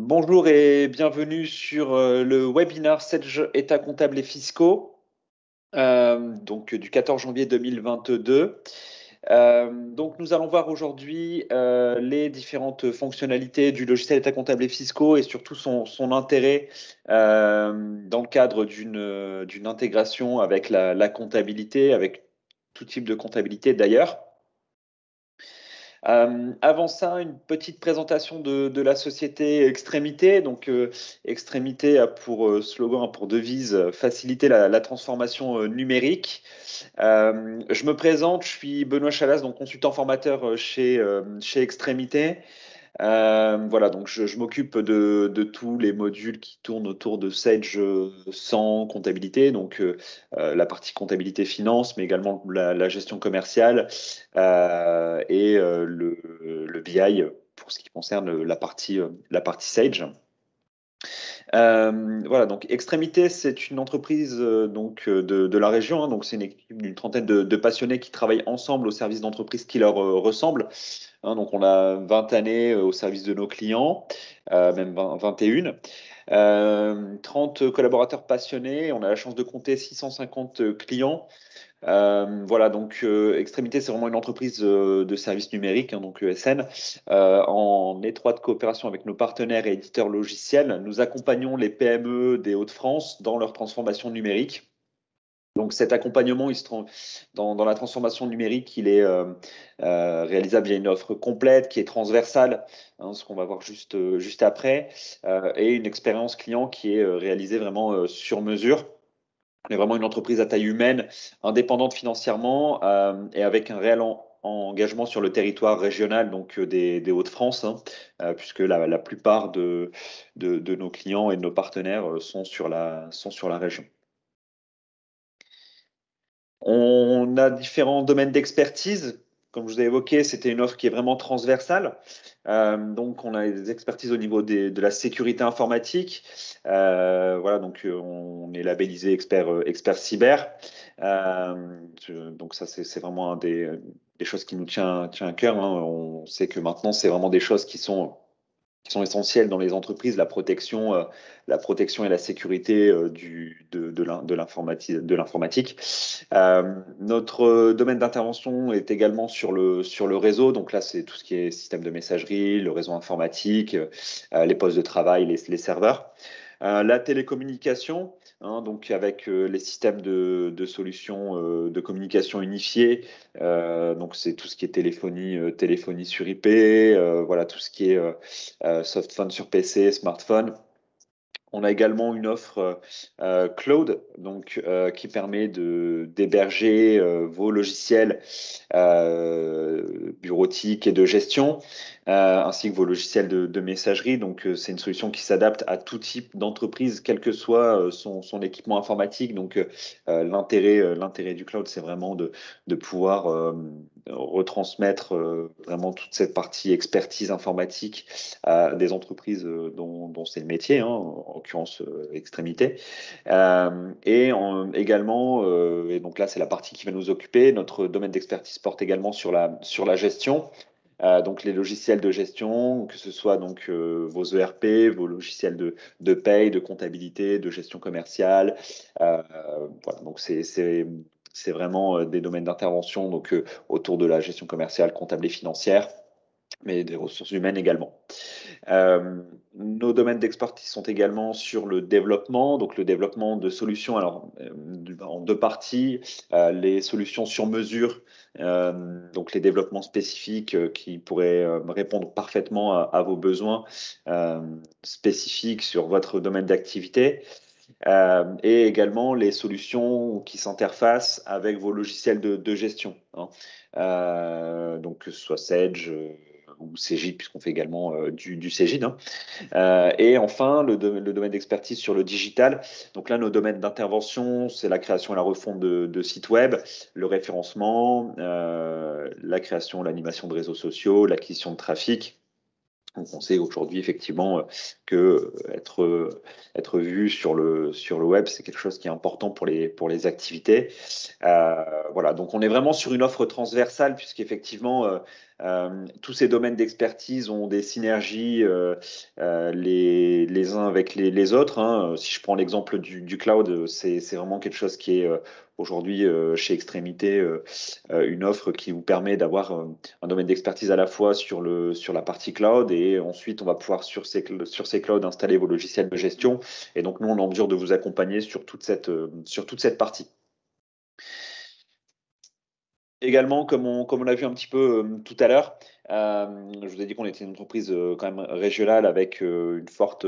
Bonjour et bienvenue sur le webinaire Sedge État comptable et fiscaux, donc du 14 janvier 2022. Donc nous allons voir aujourd'hui les différentes fonctionnalités du logiciel État comptable et fiscaux et surtout son intérêt dans le cadre d'une intégration avec la comptabilité, avec tout type de comptabilité d'ailleurs. Avant ça, une petite présentation de la société Extrémité. Donc, Extrémité a pour slogan, pour devise, faciliter la transformation numérique. Je me présente, je suis Benoît Chalas, donc consultant formateur chez Extrémité. Voilà, donc je m'occupe de tous les modules qui tournent autour de Sage sans comptabilité, donc la partie comptabilité finance, mais également la gestion commerciale et le BI pour ce qui concerne la partie Sage. Voilà, donc Extrémité, c'est une entreprise de la région, hein, donc c'est une équipe d'une trentaine de passionnés qui travaillent ensemble au service d'entreprises qui leur ressemblent. Hein, donc on a 20 années au service de nos clients, même 21. 30 collaborateurs passionnés, on a la chance de compter 650 clients. Voilà, donc Extrémité, c'est vraiment une entreprise de services numériques, hein, donc ESN, en étroite coopération avec nos partenaires et éditeurs logiciels. Nous accompagnons les PME des Hauts-de-France dans leur transformation numérique. Donc cet accompagnement, dans la transformation numérique, il est réalisable via une offre complète qui est transversale, hein, ce qu'on va voir juste après, et une expérience client qui est réalisée vraiment sur mesure. On est vraiment une entreprise à taille humaine, indépendante financièrement et avec un réel engagement sur le territoire régional donc des Hauts-de-France, hein, puisque la plupart de nos clients et de nos partenaires sont sur la région. On a différents domaines d'expertise. Comme je vous ai évoqué, c'était une offre qui est vraiment transversale. Donc, on a des expertises au niveau de la sécurité informatique. Voilà, donc on est labellisé expert cyber. Donc, ça, c'est vraiment des choses qui nous tient à cœur, hein. On sait que maintenant, c'est vraiment des choses qui sont essentielles dans les entreprises, la protection et la sécurité de l'informatique. Notre domaine d'intervention est également sur le réseau. Donc là, c'est tout ce qui est système de messagerie, le réseau informatique, les postes de travail, les serveurs. La télécommunication, hein, donc avec les systèmes de solutions de communication unifiées, donc c'est tout ce qui est téléphonie sur IP, voilà tout ce qui est softphone sur PC, smartphone. On a également une offre cloud, donc qui permet d'héberger vos logiciels bureautiques et de gestion, ainsi que vos logiciels de messagerie. Donc c'est une solution qui s'adapte à tout type d'entreprise, quel que soit son équipement informatique. Donc l'intérêt du cloud, c'est vraiment de pouvoir retransmettre vraiment toute cette partie expertise informatique à des entreprises dont c'est le métier, hein, en l'occurrence Extrémité. Également, et donc là c'est la partie qui va nous occuper, notre domaine d'expertise porte également sur la gestion. Donc les logiciels de gestion, que ce soit donc vos ERP, vos logiciels de paye, de comptabilité, de gestion commerciale. Voilà, donc c'est vraiment des domaines d'intervention donc autour de la gestion commerciale, comptable et financière, mais des ressources humaines également. Nos domaines d'expertise sont également sur le développement, donc le développement de solutions, alors en deux parties, les solutions sur mesure, donc les développements spécifiques qui pourraient répondre parfaitement à vos besoins spécifiques sur votre domaine d'activité. Et également les solutions qui s'interfacent avec vos logiciels de gestion, hein. Donc que ce soit Sage ou Cegid, puisqu'on fait également du Cegid, hein. Et enfin, le domaine d'expertise sur le digital. Donc là, nos domaines d'intervention, c'est la création et la refonte de sites web, le référencement, la création, l'animation de réseaux sociaux, l'acquisition de trafic. Donc, on sait aujourd'hui effectivement que être vu sur le web, c'est quelque chose qui est important pour les activités. Voilà, donc on est vraiment sur une offre transversale puisqu'effectivement Tous ces domaines d'expertise ont des synergies les uns avec les autres, hein. Si je prends l'exemple du cloud, c'est vraiment quelque chose qui est aujourd'hui chez Extrémité une offre qui vous permet d'avoir un domaine d'expertise à la fois sur la partie cloud et ensuite on va pouvoir sur ces clouds installer vos logiciels de gestion. Et donc nous, on est en mesure de vous accompagner sur toute cette partie. Également, comme on l'a vu un petit peu tout à l'heure, je vous ai dit qu'on était une entreprise quand même régionale avec une forte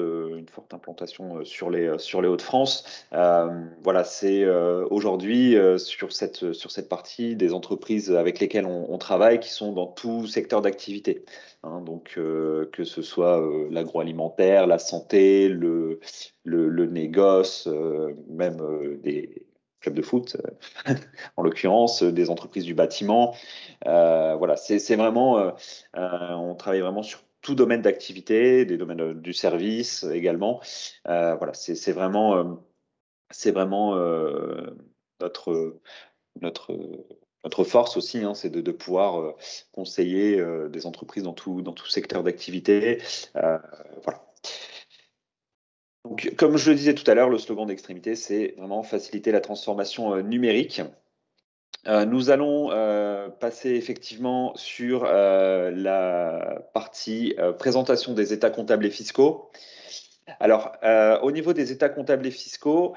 implantation sur les Hauts-de-France. Voilà, c'est aujourd'hui sur cette partie des entreprises avec lesquelles on travaille qui sont dans tout secteur d'activité, hein. Donc, que ce soit l'agroalimentaire, la santé, le négoce, même des clubs de foot, en l'occurrence, des entreprises du bâtiment. Voilà, c'est vraiment, on travaille vraiment sur tout domaine d'activité, des domaines du service également. Voilà, c'est vraiment notre, notre, notre force aussi, hein, c'est de pouvoir conseiller des entreprises dans tout secteur d'activité. Voilà. Donc, comme je le disais tout à l'heure, le slogan d'Extrémité, c'est vraiment faciliter la transformation numérique. Nous allons passer effectivement sur la partie présentation des états comptables et fiscaux. Alors, au niveau des états comptables et fiscaux,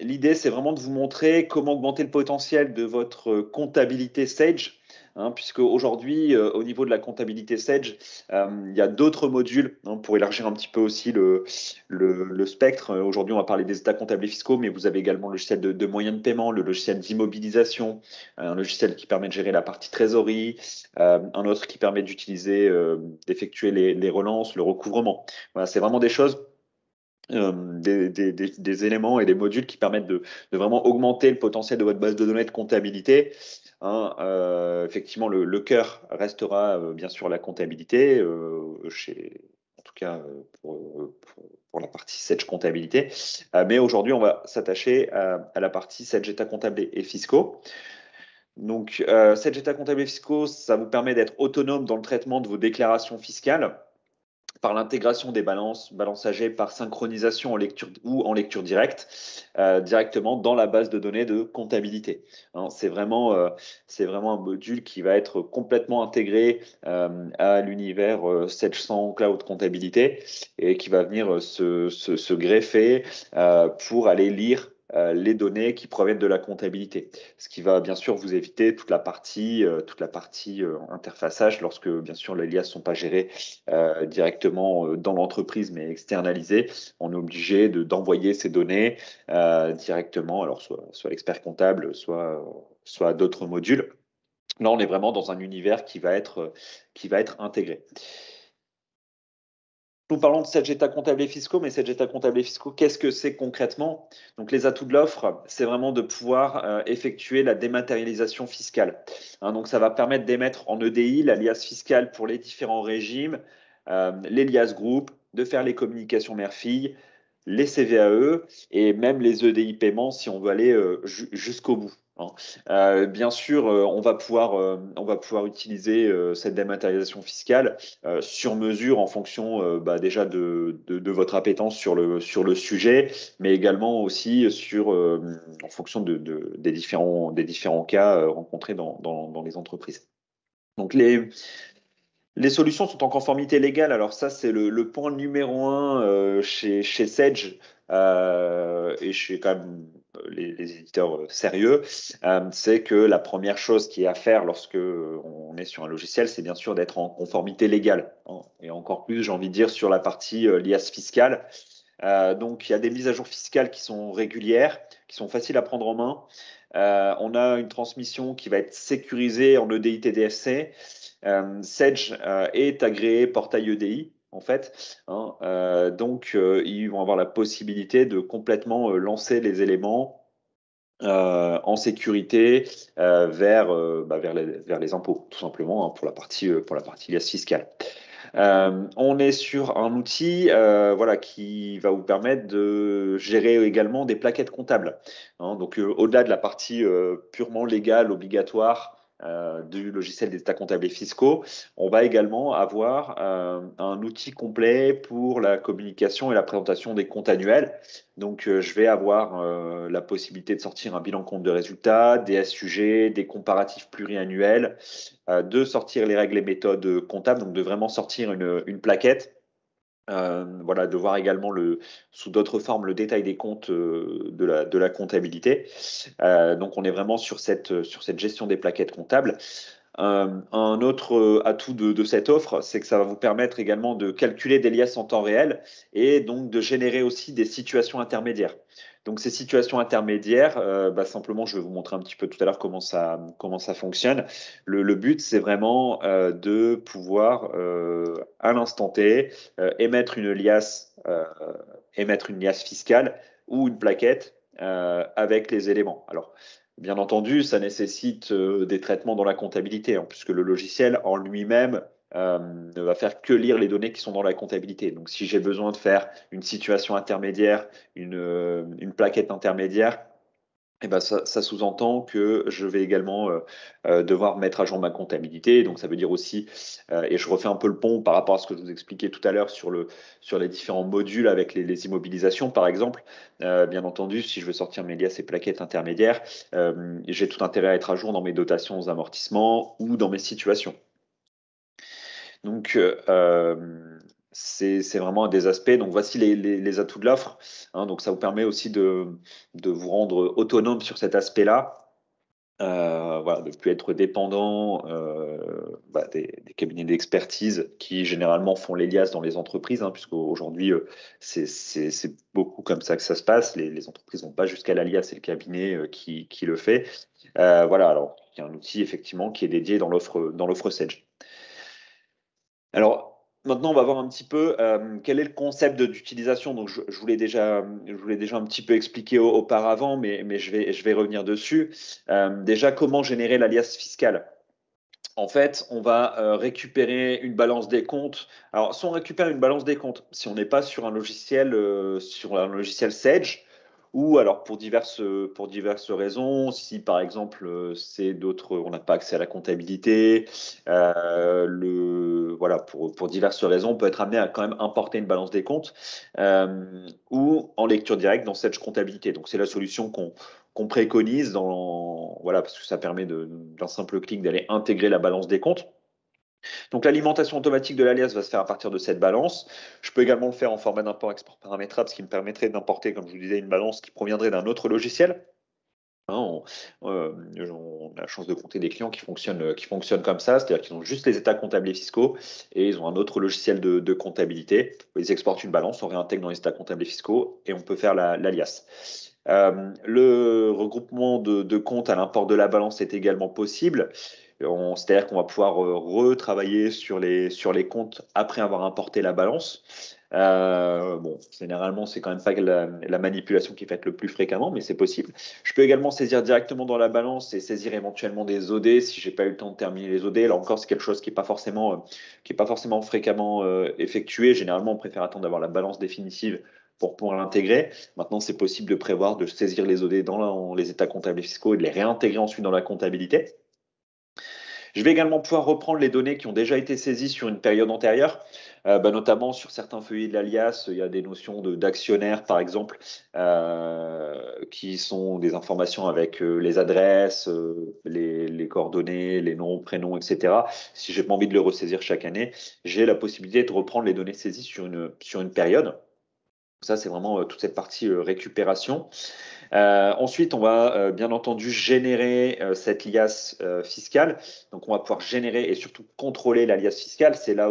l'idée, c'est vraiment de vous montrer comment augmenter le potentiel de votre comptabilité Sage, hein, puisque aujourd'hui, au niveau de la comptabilité Sage, il y a d'autres modules, hein, pour élargir un petit peu aussi le spectre. Aujourd'hui, on va parler des états comptables et fiscaux, mais vous avez également le logiciel de moyens de paiement, le logiciel d'immobilisation, un logiciel qui permet de gérer la partie trésorerie, un autre qui permet d'effectuer les relances, le recouvrement. Voilà, c'est vraiment des choses des éléments et des modules qui permettent de vraiment augmenter le potentiel de votre base de données de comptabilité, hein. Effectivement, le cœur restera bien sûr la comptabilité, en tout cas pour la partie Sage comptabilité. Mais aujourd'hui, on va s'attacher à la partie Sage état comptable et fiscaux. Donc, Sage état comptable et fiscaux, ça vous permet d'être autonome dans le traitement de vos déclarations fiscales par l'intégration des balances âgées par synchronisation en lecture ou en lecture directe, directement dans la base de données de comptabilité, hein. C'est vraiment un module qui va être complètement intégré à l'univers 700 Cloud Comptabilité et qui va venir se greffer pour aller lire les données qui proviennent de la comptabilité. Ce qui va bien sûr vous éviter toute la partie interfaçage lorsque bien sûr les liasses ne sont pas gérées directement dans l'entreprise mais externalisées. On est obligé d'envoyer ces données directement, alors soit l'expert comptable, soit d'autres modules. Là, on est vraiment dans un univers qui va être intégré. Nous parlons de Sage état comptable et fiscaux, mais Sage état comptable et fiscaux, qu'est-ce que c'est concrètement? Donc, les atouts de l'offre, c'est vraiment de pouvoir effectuer la dématérialisation fiscale, hein. Donc, ça va permettre d'émettre en EDI l'alias fiscal pour les différents régimes, l'Elias Group, de faire les communications mère-fille, les CVAE et même les EDI paiements si on veut aller jusqu'au bout, hein. Bien sûr, on va pouvoir utiliser cette dématérialisation fiscale sur mesure en fonction déjà de votre appétence sur le sujet, mais également aussi en fonction des différents cas rencontrés dans les entreprises. Donc les solutions sont en conformité légale. Alors ça, c'est le point numéro un chez Sage et chez quand même les éditeurs sérieux. C'est que la première chose qui est à faire lorsque on est sur un logiciel, c'est bien sûr d'être en conformité légale, hein. Et encore plus, j'ai envie de dire, sur la partie liasse fiscale. Donc, il y a des mises à jour fiscales qui sont régulières, qui sont faciles à prendre en main. On a une transmission qui va être sécurisée en EDI TDFC. Sage est agréé portail EDI, en fait, hein. Donc, ils vont avoir la possibilité de complètement lancer les éléments en sécurité vers les impôts, tout simplement, hein, pour la partie liasse fiscale. On est sur un outil voilà, qui va vous permettre de gérer également des plaquettes comptables, hein. Donc, au-delà de la partie purement légale, obligatoire, du logiciel des états comptables et fiscaux, on va également avoir un outil complet pour la communication et la présentation des comptes annuels. Donc, je vais avoir la possibilité de sortir un bilan compte de résultats, des SUG, des comparatifs pluriannuels, de sortir les règles et méthodes comptables, donc de vraiment sortir une plaquette. Voilà, de voir également sous d'autres formes le détail des comptes de la comptabilité. Donc, on est vraiment sur cette gestion des plaquettes comptables. Un autre atout de cette offre, c'est que ça va vous permettre également de calculer des liasses en temps réel et donc de générer aussi des situations intermédiaires. Donc ces situations intermédiaires, simplement, je vais vous montrer un petit peu tout à l'heure comment ça fonctionne. Le but, c'est vraiment de pouvoir, à l'instant T, émettre une liasse fiscale ou une plaquette avec les éléments. Alors, bien entendu, ça nécessite des traitements dans la comptabilité, hein, puisque le logiciel en lui-même ne va faire que lire les données qui sont dans la comptabilité. Donc, si j'ai besoin de faire une situation intermédiaire, une plaquette intermédiaire, eh ben ça sous-entend que je vais également devoir mettre à jour ma comptabilité. Donc, ça veut dire aussi, et je refais un peu le pont par rapport à ce que je vous expliquais tout à l'heure sur les différents modules avec les immobilisations, par exemple. Bien entendu, si je veux sortir mes liasses et plaquettes intermédiaires, j'ai tout intérêt à être à jour dans mes dotations aux amortissements ou dans mes situations. Donc, c'est vraiment un des aspects. Donc, voici les atouts de l'offre, hein. Donc, ça vous permet aussi de vous rendre autonome sur cet aspect-là. Voilà, de ne plus être dépendant des cabinets d'expertise qui généralement font les liasses dans les entreprises, hein, puisqu'aujourd'hui, c'est beaucoup comme ça que ça se passe. Les entreprises vont pas jusqu'à la liasse, c'est le cabinet qui le fait. Voilà, alors il y a un outil effectivement qui est dédié dans l'offre Sage. Alors, maintenant, on va voir un petit peu quel est le concept d'utilisation. Donc, je vous l'ai déjà un petit peu expliqué auparavant, mais je vais revenir dessus. Déjà, comment générer l'alias fiscal? En fait, on va récupérer une balance des comptes. Alors, si on récupère une balance des comptes, si on n'est pas sur un logiciel Sage, ou alors pour diverses raisons, si par exemple on n'a pas accès à la comptabilité, voilà, pour diverses raisons, on peut être amené à quand même importer une balance des comptes ou en lecture directe dans Sage Comptabilité. Donc, c'est la solution qu'on préconise voilà, parce que ça permet d'un simple clic d'aller intégrer la balance des comptes. Donc l'alimentation automatique de l'alias va se faire à partir de cette balance. Je peux également le faire en format d'import-export paramétrable, ce qui me permettrait d'importer, comme je vous disais, une balance qui proviendrait d'un autre logiciel. Hein, on a la chance de compter des clients qui fonctionnent comme ça, c'est-à-dire qu'ils ont juste les états comptables et fiscaux et ils ont un autre logiciel de comptabilité. Ils exportent une balance, on réintègre dans les états comptables et fiscaux et on peut faire l'alias. Le regroupement de comptes à l'import de la balance est également possible. C'est-à-dire qu'on va pouvoir retravailler sur les comptes après avoir importé la balance. Bon, généralement, c'est quand même pas la manipulation qui est faite le plus fréquemment, mais c'est possible. Je peux également saisir directement dans la balance et saisir éventuellement des OD si j'ai pas eu le temps de terminer les OD. Là encore, c'est quelque chose qui est pas forcément fréquemment effectué. Généralement, on préfère attendre d'avoir la balance définitive pour pouvoir l'intégrer. Maintenant, c'est possible de prévoir de saisir les OD dans les états comptables et fiscaux et de les réintégrer ensuite dans la comptabilité. Je vais également pouvoir reprendre les données qui ont déjà été saisies sur une période antérieure, notamment sur certains feuillets de l'alias. Il y a des notions d'actionnaires, par exemple, qui sont des informations avec les adresses, les coordonnées, les noms, prénoms, etc. Si j'ai pas envie de le ressaisir chaque année, j'ai la possibilité de reprendre les données saisies sur une période. Ça, c'est vraiment toute cette partie récupération. Ensuite, on va bien entendu générer cette liasse fiscale. Donc, on va pouvoir générer et surtout contrôler la liasse fiscale. C'est là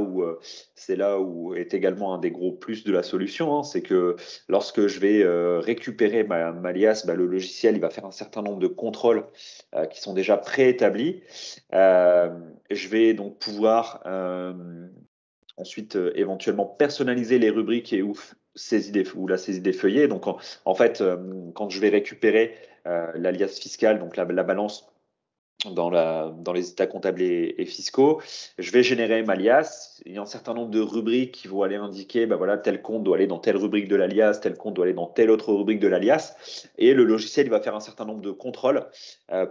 où est également un des gros plus de la solution, hein. C'est que lorsque je vais récupérer ma liasse, le logiciel il va faire un certain nombre de contrôles qui sont déjà préétablis. Je vais donc pouvoir ensuite, éventuellement personnaliser les rubriques ou la saisie des feuillets. Donc, en fait, quand je vais récupérer l'alias fiscal, donc la balance dans les états comptables et fiscaux. Je vais générer ma liasse. Il y a un certain nombre de rubriques qui vont aller indiquer, bah voilà, tel compte doit aller dans telle rubrique de l'alias, tel compte doit aller dans telle autre rubrique de l'alias. Et le logiciel, il va faire un certain nombre de contrôles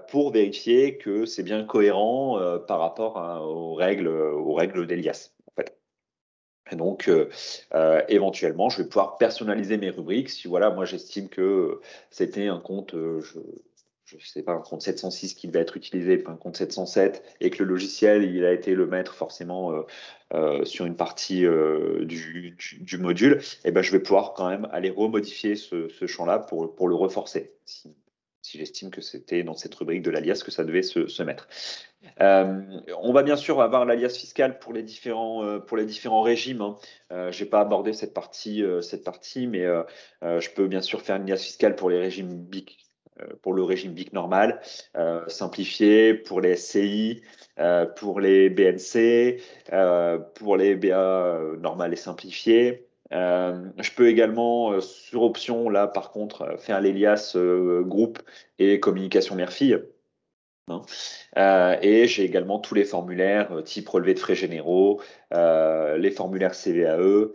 pour vérifier que c'est bien cohérent par rapport aux règles d'Elias. En fait. Et donc, éventuellement, je vais pouvoir personnaliser mes rubriques. Si voilà, moi j'estime que c'était un compte, je sais pas, un compte 706 qui devait être utilisé, pas un compte 707, et que le logiciel, il a été le mettre forcément sur une partie du module, et ben, je vais pouvoir quand même aller remodifier ce champ-là pour le reforcer, si j'estime que c'était dans cette rubrique de l'alias que ça devait se mettre. On va bien sûr avoir l'alias fiscal pour les différents régimes. Hein. Je n'ai pas abordé cette partie, mais je peux bien sûr faire une alias fiscale pour les régimes BIC, pour le régime BIC normal, simplifié, pour les SCI, pour les BNC, pour les BA normal et simplifié. Je peux également, sur option, là par contre, faire l'Elias groupe et communication mère-fille. Hein. Et j'ai également tous les formulaires type relevé de frais généraux, les formulaires CVAE,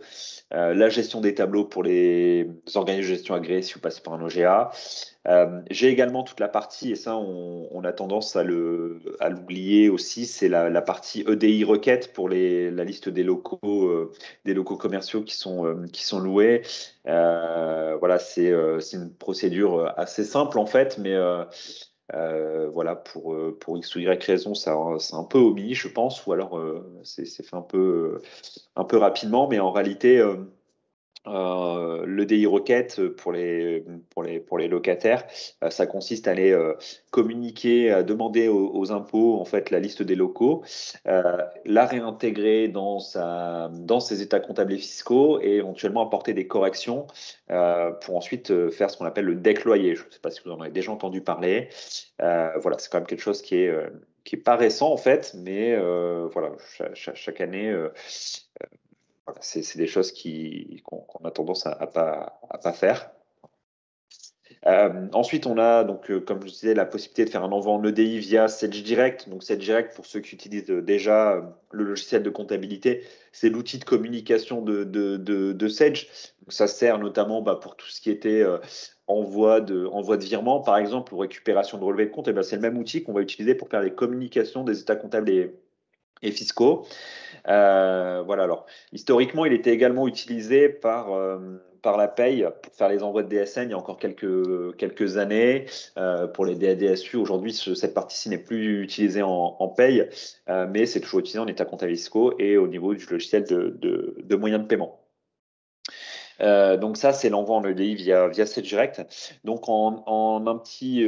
la gestion des tableaux pour les organismes de gestion agréés si vous passez par un OGA. J'ai également toute la partie, et ça on a tendance à l'oublier aussi, c'est la partie EDI requête pour la liste des locaux commerciaux qui sont loués. Voilà, c'est une procédure assez simple en fait, mais voilà, pour X ou Y raison, ça, c'est un peu omis, je pense, ou alors c'est fait un peu rapidement, mais en réalité, le DI requête pour les locataires, ça consiste à aller communiquer, à demander aux impôts en fait la liste des locaux, la réintégrer dans ses états comptables et fiscaux et éventuellement apporter des corrections pour ensuite faire ce qu'on appelle le DEC loyer. Je ne sais pas si vous en avez déjà entendu parler. Voilà, c'est quand même quelque chose qui est pas récent en fait, mais voilà, chaque année. Voilà, c'est des choses qu'on a tendance à pas faire. Ensuite, on a donc, comme je disais, la possibilité de faire un envoi en EDI via Sage Direct. Donc, Sage Direct, pour ceux qui utilisent déjà le logiciel de comptabilité, c'est l'outil de communication de Sage. Donc, ça sert notamment bah, pour tout ce qui était envoi de virement, par exemple, ou récupération de relevé de compte. Et ben, c'est le même outil qu'on va utiliser pour faire les communications des états comptables et fiscaux. Voilà, alors, historiquement, il était également utilisé par la paye pour faire les envois de DSN il y a encore quelques années. Pour les DADSU, aujourd'hui, cette partie-ci n'est plus utilisée en paye, mais c'est toujours utilisé en état comptable fiscaux et au niveau du logiciel de moyens de paiement. Donc ça, c'est l'envoi en EDI via SetDirect. Donc en un petit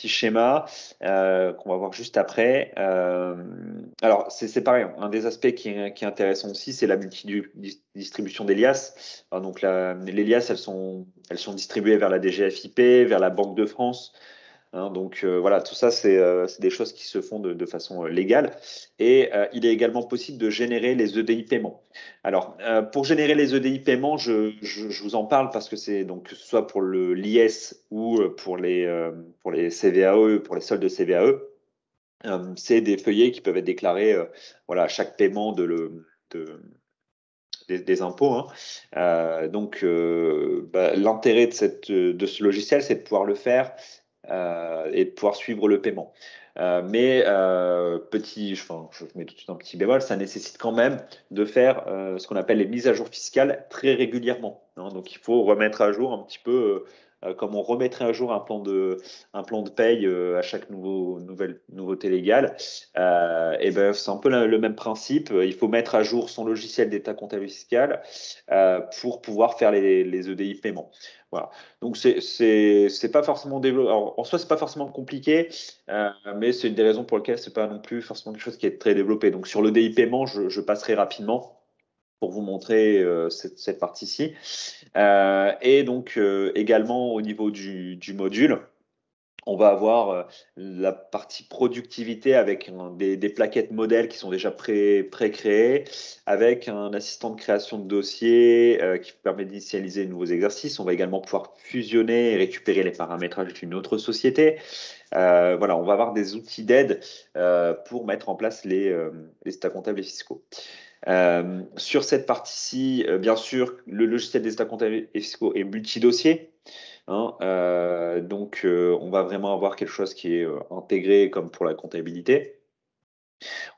schéma qu'on va voir juste après. Alors c'est pareil. Un des aspects qui est intéressant aussi, c'est la multidistribution des liasses. Donc les liasses, elles sont distribuées vers la DGFiP, vers la Banque de France. Hein, donc voilà, tout ça, c'est des choses qui se font de façon légale. Et il est également possible de générer les EDI paiements. Alors, pour générer les EDI paiements, je vous en parle parce que c'est donc que ce soit pour le l'IS ou pour les CVAE, pour les soldes de CVAE, c'est des feuillets qui peuvent être déclarés voilà, à chaque paiement des impôts. Hein. Donc, bah, l'intérêt de ce logiciel, c'est de pouvoir le faire et de pouvoir suivre le paiement. Enfin, je mets tout de suite un petit bémol, ça nécessite quand même de faire ce qu'on appelle les mises à jour fiscales très régulièrement. Hein. Donc il faut remettre à jour un petit peu comme on remettrait à jour un plan de paye à chaque nouveauté légale. Et ben, c'est un peu le même principe. Il faut mettre à jour son logiciel d'état comptable fiscal pour pouvoir faire les EDI paiement. Voilà. Donc c'est pas forcément développé. En soi, c'est pas forcément compliqué, mais c'est une des raisons pour lesquelles c'est pas non plus forcément quelque chose qui est très développé. Donc sur le DI paiement, je passerai rapidement pour vous montrer cette partie-ci. Et donc également au niveau du module. On va avoir la partie productivité avec des plaquettes modèles qui sont déjà pré-créées, avec un assistant de création de dossier qui permet d'initialiser de nouveaux exercices. On va également pouvoir fusionner et récupérer les paramétrages d'une autre société. Voilà, on va avoir des outils d'aide pour mettre en place les états comptables et fiscaux. Sur cette partie-ci, bien sûr, le logiciel des états comptables et fiscaux est multi-dossier. Hein, on va vraiment avoir quelque chose qui est intégré comme pour la comptabilité.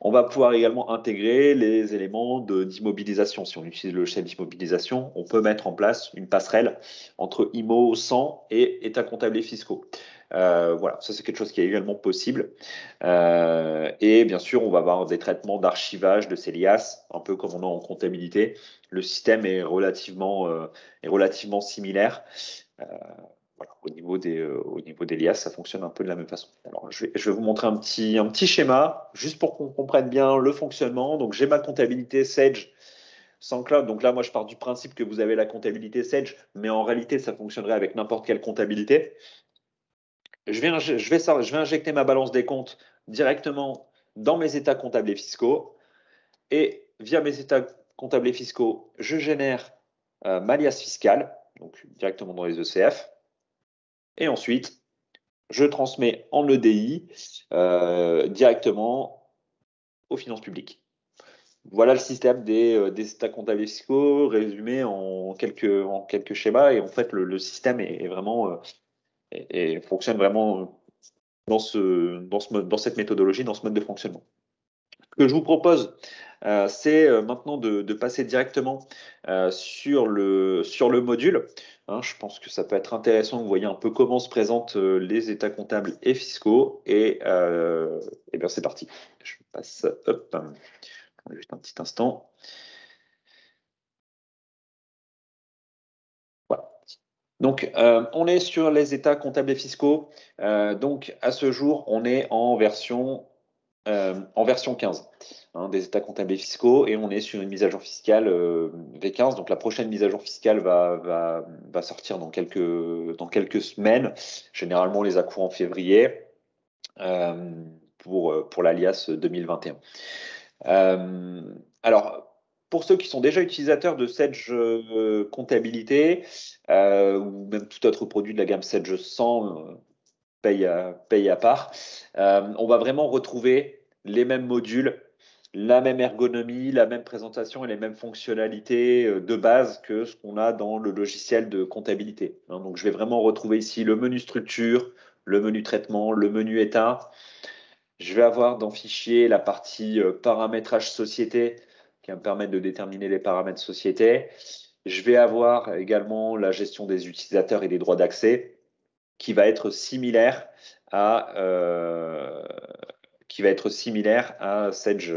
On va pouvoir également intégrer les éléments d'immobilisation. Si on utilise le logiciel d'immobilisation, on peut mettre en place une passerelle entre IMO 100 et états comptables et fiscaux. Voilà, ça c'est quelque chose qui est également possible. Et bien sûr, on va avoir des traitements d'archivage de ces liasses, un peu comme on a en comptabilité. Le système est relativement similaire. Voilà, au niveau des liasses, ça fonctionne un peu de la même façon. Alors, je vais vous montrer un petit schéma, juste pour qu'on comprenne bien le fonctionnement. Donc, j'ai ma comptabilité Sage sans cloud. Donc là, moi, je pars du principe que vous avez la comptabilité Sage, mais en réalité, ça fonctionnerait avec n'importe quelle comptabilité. Je vais injecter ma balance des comptes directement dans mes états comptables et fiscaux. Et via mes états comptables et fiscaux, je génère ma liasse fiscale, donc directement dans les ECF. Et ensuite, je transmets en EDI directement aux finances publiques. Voilà le système des états comptables et fiscaux résumé en quelques schémas. Et en fait, le système est vraiment et fonctionne vraiment dans cette méthodologie, dans ce mode de fonctionnement. Ce que je vous propose, c'est maintenant de passer directement sur le module. Hein, je pense que ça peut être intéressant. Vous voyez un peu comment se présentent les états comptables et fiscaux. Et bien, c'est parti. Je passe, hop, juste un petit instant. Voilà. Donc, on est sur les états comptables et fiscaux. Donc, à ce jour, on est en version 15 hein, des états comptables et fiscaux et on est sur une mise à jour fiscale V15. Donc, la prochaine mise à jour fiscale va sortir dans quelques semaines. Généralement, on les a courant février pour l'alias 2021. Alors, pour ceux qui sont déjà utilisateurs de Sage Comptabilité ou même tout autre produit de la gamme Sage 100 paye à part, on va vraiment retrouver les mêmes modules, la même ergonomie, la même présentation et les mêmes fonctionnalités de base que ce qu'on a dans le logiciel de comptabilité. Hein, donc, je vais vraiment retrouver ici le menu structure, le menu traitement, le menu état. Je vais avoir dans fichier la partie paramétrage société qui va me permettre de déterminer les paramètres société. Je vais avoir également la gestion des utilisateurs et des droits d'accès qui va être similaire à Sage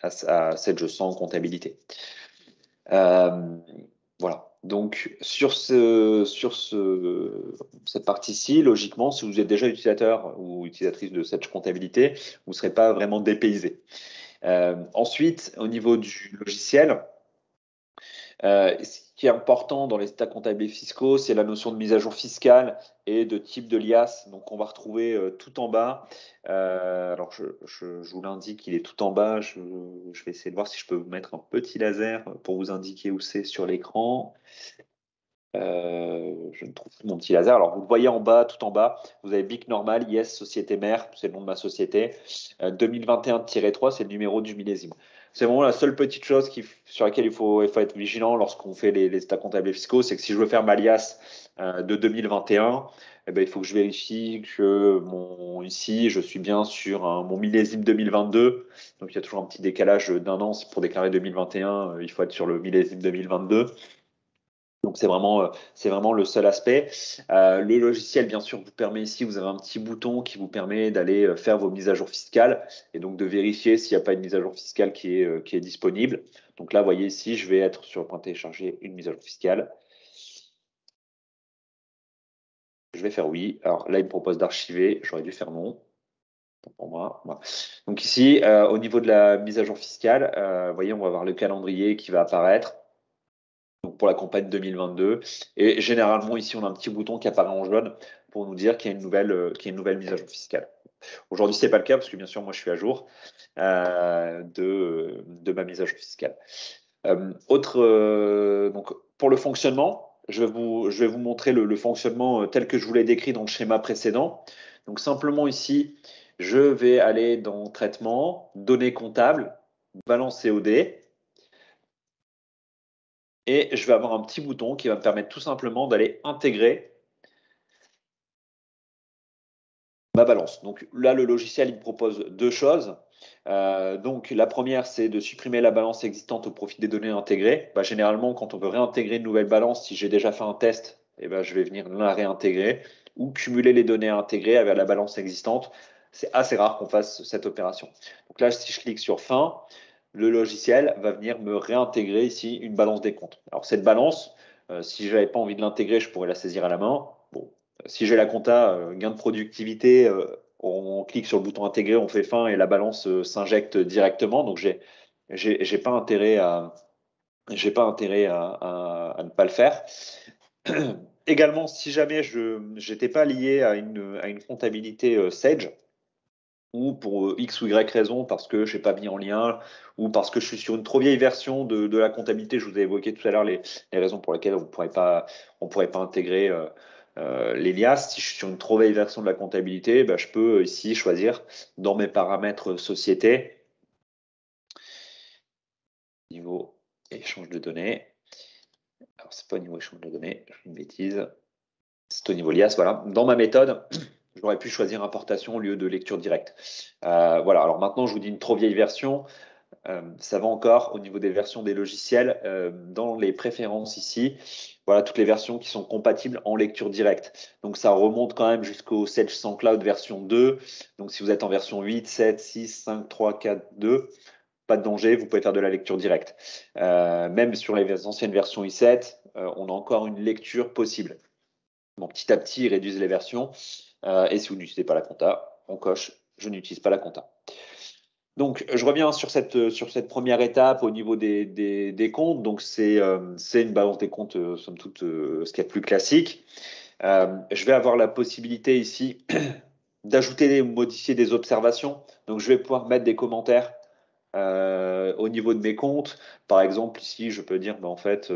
100 comptabilité. Voilà. Donc, cette partie-ci, logiquement, si vous êtes déjà utilisateur ou utilisatrice de Sage Comptabilité, vous ne serez pas vraiment dépaysé. Ensuite, au niveau du logiciel, ce qui est important dans les états comptables et fiscaux, c'est la notion de mise à jour fiscale et de type de liasse. Donc, on va retrouver tout en bas. Alors, je vous l'indique, il est tout en bas. Je vais essayer de voir si je peux vous mettre un petit laser pour vous indiquer où c'est sur l'écran. Je ne trouve plus mon petit laser. Alors, vous le voyez en bas, tout en bas, vous avez BIC normal, Yes, société mère, c'est le nom de ma société. 2021-3, c'est le numéro du millésime. C'est vraiment la seule petite chose sur laquelle il faut être vigilant lorsqu'on fait les états comptables et fiscaux, c'est que si je veux faire ma liasse de 2021, eh ben, il faut que je vérifie que ici, je suis bien sur mon millésime 2022. Donc, il y a toujours un petit décalage d'un an. Pour déclarer 2021, il faut être sur le millésime 2022. Donc c'est vraiment le seul aspect. Le logiciel, bien sûr, vous permet ici, vous avez un petit bouton qui vous permet d'aller faire vos mises à jour fiscales et donc de vérifier s'il n'y a pas une mise à jour fiscale qui est disponible. Donc là, vous voyez ici, je vais être sur le point de télécharger une mise à jour fiscale. Je vais faire oui. Alors là, il me propose d'archiver. J'aurais dû faire non. Pour moi. Voilà. Donc ici, au niveau de la mise à jour fiscale, vous voyez, on va avoir le calendrier qui va apparaître. Donc pour la campagne 2022. Et généralement, ici, on a un petit bouton qui apparaît en jaune pour nous dire qu'il y a une nouvelle mise à jour fiscale. Aujourd'hui, ce n'est pas le cas parce que bien sûr, moi, je suis à jour de ma mise à jour fiscale. Donc, pour le fonctionnement, je vais vous montrer le fonctionnement tel que je vous l'ai décrit dans le schéma précédent. Donc, simplement ici, je vais aller dans Traitement, Données comptables, Balance COD. Et je vais avoir un petit bouton qui va me permettre tout simplement d'aller intégrer ma balance. Donc là, le logiciel, il me propose deux choses. Donc la première, c'est de supprimer la balance existante au profit des données intégrées. Bah, généralement, quand on veut réintégrer une nouvelle balance, si j'ai déjà fait un test, je vais venir la réintégrer ou cumuler les données intégrées avec la balance existante. C'est assez rare qu'on fasse cette opération. Donc là, si je clique sur Fin, le logiciel va venir me réintégrer ici une balance des comptes. Alors cette balance, si je n'avais pas envie de l'intégrer, je pourrais la saisir à la main. Bon, si j'ai la compta, gain de productivité, on clique sur le bouton intégrer, on fait fin et la balance s'injecte directement. Donc j'ai pas intérêt à ne pas le faire. Également, si jamais je n'étais pas lié à une comptabilité Sage, ou pour X ou Y raison, parce que je n'ai pas mis en lien, ou parce que je suis sur une trop vieille version de la comptabilité. Je vous ai évoqué tout à l'heure les raisons pour lesquelles on pourrait pas intégrer les liasses. Si je suis sur une trop vieille version de la comptabilité, je peux ici choisir dans mes paramètres société, niveau échange de données. Alors, c'est pas au niveau échange de données, je fais une bêtise. C'est au niveau liasse, voilà. Dans ma méthode, j'aurais pu choisir importation au lieu de lecture directe. Voilà, alors maintenant, je vous dis une trop vieille version. Ça va encore au niveau des versions des logiciels. Dans les préférences ici, voilà toutes les versions qui sont compatibles en lecture directe. Donc ça remonte quand même jusqu'au Sage SoundCloud version 2. Donc si vous êtes en version 8, 7, 6, 5, 3, 4, 2, pas de danger, vous pouvez faire de la lecture directe. Même sur les anciennes versions i7, on a encore une lecture possible. Bon, petit à petit, ils réduisent les versions. Et si vous n'utilisez pas la compta, on coche je n'utilise pas la compta. Donc, je reviens sur cette première étape au niveau des comptes. Donc, c'est une balance des comptes, somme toute, ce qu'il y a de plus classique. Je vais avoir la possibilité ici d'ajouter ou modifier des observations. Donc, je vais pouvoir mettre des commentaires au niveau de mes comptes. Par exemple, ici, je peux dire, en fait,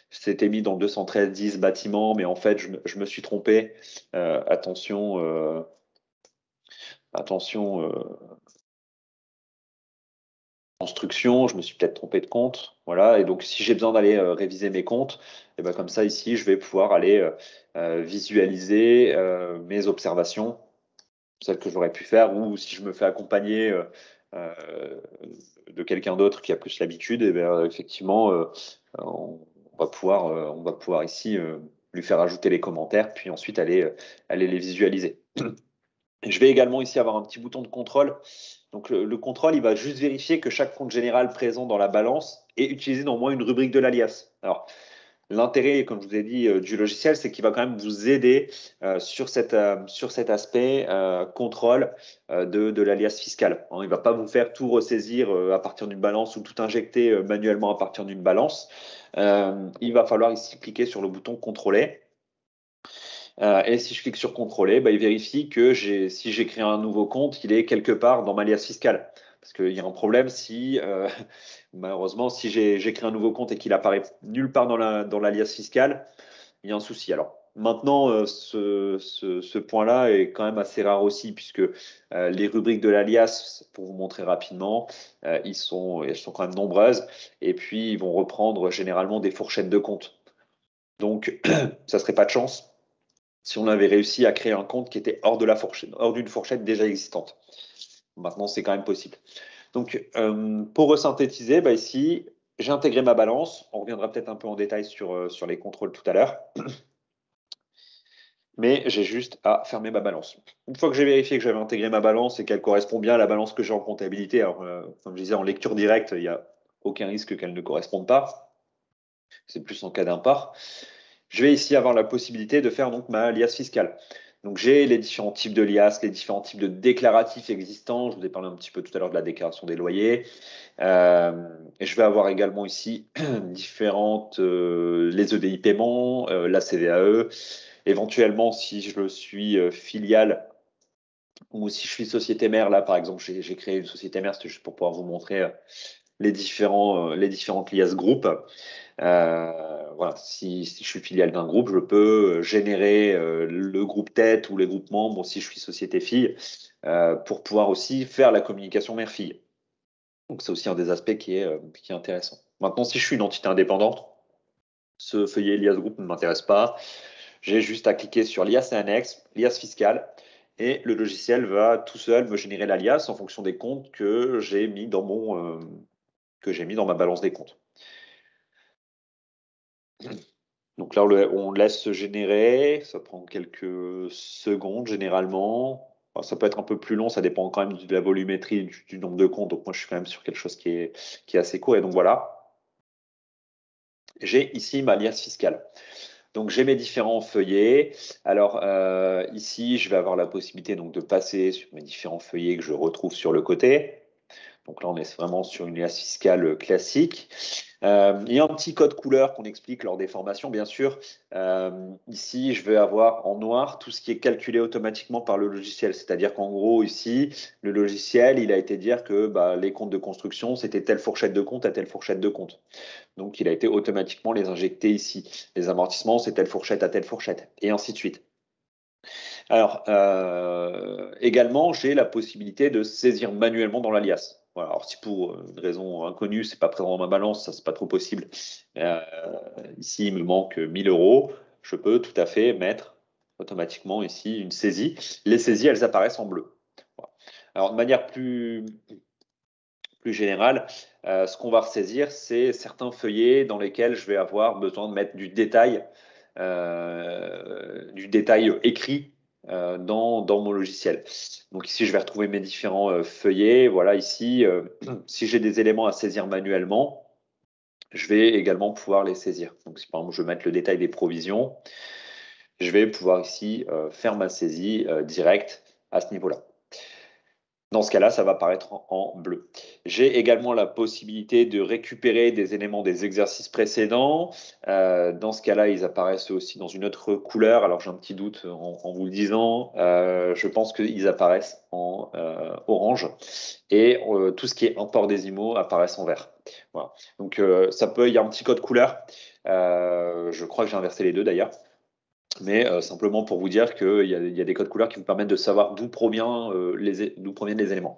c'était mis dans 213-10 bâtiment, mais en fait, je me suis trompé. Attention, construction, je me suis peut-être trompé de compte. Voilà. Et donc, si j'ai besoin d'aller réviser mes comptes, et ben, comme ça, ici, je vais pouvoir aller visualiser mes observations, celles que j'aurais pu faire, ou si je me fais accompagner de quelqu'un d'autre qui a plus l'habitude, et ben, effectivement, on va pouvoir ici lui faire ajouter les commentaires, puis ensuite aller les visualiser. Je vais également ici avoir un petit bouton de contrôle. Donc le contrôle, il va juste vérifier que chaque compte général présent dans la balance est utilisé dans au moins une rubrique de l'alias. Alors, l'intérêt, comme je vous ai dit, du logiciel, c'est qu'il va quand même vous aider sur cet aspect contrôle de l'alias fiscal. Hein, il ne va pas vous faire tout ressaisir à partir d'une balance ou tout injecter manuellement à partir d'une balance. Il va falloir ici cliquer sur le bouton contrôler. Et si je clique sur contrôler, il vérifie que si j'ai créé un nouveau compte, il est quelque part dans ma liasse fiscale. Parce qu'il y a un problème si, malheureusement, si j'ai créé un nouveau compte et qu'il apparaît nulle part dans la liasse fiscale, il y a un souci. Alors, maintenant, ce point-là est quand même assez rare aussi, puisque les rubriques de l'alias, pour vous montrer rapidement, elles sont quand même nombreuses. Et puis, ils vont reprendre généralement des fourchettes de compte. Donc, ça ne serait pas de chance si on avait réussi à créer un compte qui était hors d'une fourchette déjà existante. Maintenant, c'est quand même possible. Donc, pour resynthétiser, ici, j'ai intégré ma balance. On reviendra peut-être un peu en détail sur les contrôles tout à l'heure. Mais j'ai juste à fermer ma balance. Une fois que j'ai vérifié que j'avais intégré ma balance et qu'elle correspond bien à la balance que j'ai en comptabilité, alors, comme je disais, en lecture directe, il n'y a aucun risque qu'elle ne corresponde pas. C'est plus en cas d'impart. Je vais ici avoir la possibilité de faire donc ma liasse fiscale. Donc j'ai les différents types de liasses, les différents types de déclaratifs existants. Je vous ai parlé un petit peu tout à l'heure de la déclaration des loyers. Et je vais avoir également ici différentes les EDI paiement, la CVAE, Éventuellement, si je suis filiale ou si je suis société mère, là par exemple, j'ai créé une société mère, c'était juste pour pouvoir vous montrer les différentes liasses groupes. Voilà, si je suis filiale d'un groupe, je peux générer le groupe tête ou les groupes membres si je suis société fille pour pouvoir aussi faire la communication mère-fille. Donc c'est aussi un des aspects qui est intéressant. Maintenant, si je suis une entité indépendante, ce feuillet lias groupe ne m'intéresse pas. J'ai juste à cliquer sur lias et annexe, lias fiscale, et le logiciel va tout seul me générer l'alias en fonction des comptes que j'ai mis que j'ai mis dans ma balance des comptes. Donc là, on laisse se générer, ça prend quelques secondes généralement. Enfin, ça peut être un peu plus long, ça dépend quand même de la volumétrie du nombre de comptes. Donc moi, je suis quand même sur quelque chose qui est assez court. Et donc voilà, j'ai ici ma liasse fiscale. Donc j'ai mes différents feuillets. Alors ici, je vais avoir la possibilité donc, de passer sur mes différents feuillets que je retrouve sur le côté. Donc là, on est vraiment sur une liasse fiscale classique. Il y a un petit code couleur qu'on explique lors des formations, bien sûr. Ici, je vais avoir en noir tout ce qui est calculé automatiquement par le logiciel. C'est-à-dire qu'en gros, ici, le logiciel, il a été dire que bah, les comptes de construction, c'était telle fourchette de compte à telle fourchette de compte. Donc, il a été automatiquement les injecter ici. Les amortissements, c'est telle fourchette à telle fourchette, et ainsi de suite. Alors, également, j'ai la possibilité de saisir manuellement dans l'alias. Voilà. Alors, si pour une raison inconnue, c'est pas présent dans ma balance, ça c'est pas trop possible. Euh, Ici, il me manque 1000 euros. Je peux tout à fait mettre automatiquement ici une saisie. Les saisies, elles apparaissent en bleu. Voilà. Alors, de manière plus générale, ce qu'on va ressaisir, c'est certains feuillets dans lesquels je vais avoir besoin de mettre du détail écrit dans mon logiciel. Donc ici, je vais retrouver mes différents feuillets. Voilà, ici, si j'ai des éléments à saisir manuellement, je vais également pouvoir les saisir. Donc si par exemple, je veux mettre le détail des provisions, je vais pouvoir ici faire ma saisie directe à ce niveau-là. Dans ce cas-là, ça va apparaître en bleu. J'ai également la possibilité de récupérer des éléments des exercices précédents. Dans ce cas-là, ils apparaissent aussi dans une autre couleur. Alors j'ai un petit doute en vous le disant. Je pense qu'ils apparaissent en orange. Et tout ce qui est import des IMO apparaissent en vert. Voilà. Donc il y a un petit code couleur. Je crois que j'ai inversé les deux d'ailleurs. Mais simplement pour vous dire qu'il y a des codes couleurs qui vous permettent de savoir d'où proviennent les éléments.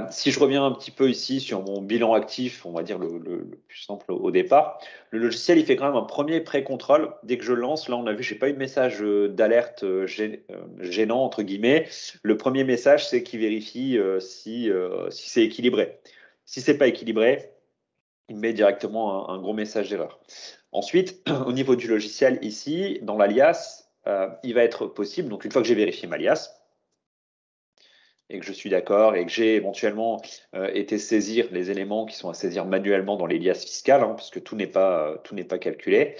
Si je reviens un petit peu ici sur mon bilan actif, on va dire le plus simple au départ, le logiciel il fait quand même un premier pré-contrôle. Dès que je le lance, là on a vu, j'ai pas eu de message d'alerte gênant entre guillemets. Le premier message c'est qu'il vérifie si c'est équilibré. Si c'est pas équilibré, il met directement un gros message d'erreur. Ensuite, au niveau du logiciel ici, dans l'alias, il va être possible, donc une fois que j'ai vérifié ma alias et que je suis d'accord et que j'ai éventuellement été saisir les éléments qui sont à saisir manuellement dans l'alias fiscal, hein, puisque tout n'est pas calculé,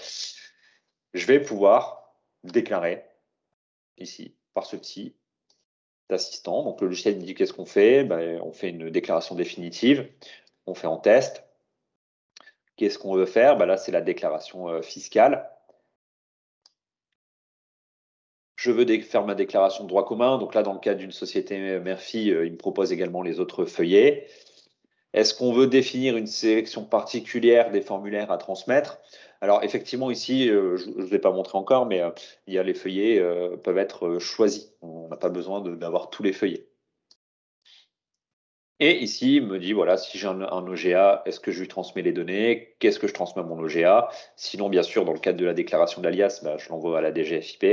je vais pouvoir déclarer ici par ce petit assistant. Donc le logiciel me dit qu'est-ce qu'on fait, ben, on fait une déclaration définitive, on fait en test. Qu'est-ce qu'on veut faire? Ben là, c'est la déclaration fiscale. Je veux faire ma déclaration de droit commun. Donc là, dans le cas d'une société mère-fille, il me propose également les autres feuillets. Est-ce qu'on veut définir une sélection particulière des formulaires à transmettre? Alors effectivement, ici, je ne vais pas montrer encore, mais il y a les feuillets peuvent être choisis. On n'a pas besoin d'avoir tous les feuillets. Et ici, il me dit, voilà, si j'ai un OGA, est-ce que je lui transmets les données? Qu'est-ce que je transmets à mon OGA? Sinon, bien sûr, dans le cadre de la déclaration d'alias, bah, je l'envoie à la DGFiP.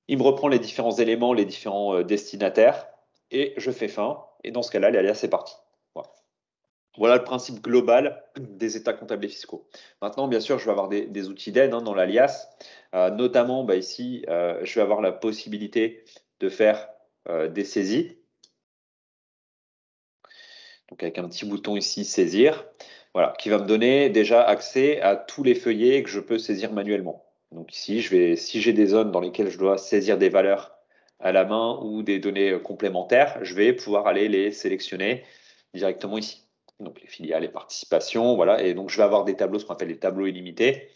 Il me reprend les différents éléments, les différents destinataires, et je fais fin. Et dans ce cas-là, l'alias c'est parti. Voilà. Voilà le principe global des états comptables et fiscaux. Maintenant, bien sûr, je vais avoir des outils d'aide dans l'alias. Notamment, bah, ici, je vais avoir la possibilité de faire des saisies. Donc, avec un petit bouton ici, saisir. Voilà, qui va me donner déjà accès à tous les feuillets que je peux saisir manuellement. Donc ici, si j'ai des zones dans lesquelles je dois saisir des valeurs à la main ou des données complémentaires, je vais pouvoir aller les sélectionner directement ici. Donc les filiales, les participations, voilà. Et donc je vais avoir des tableaux, ce qu'on appelle des tableaux illimités.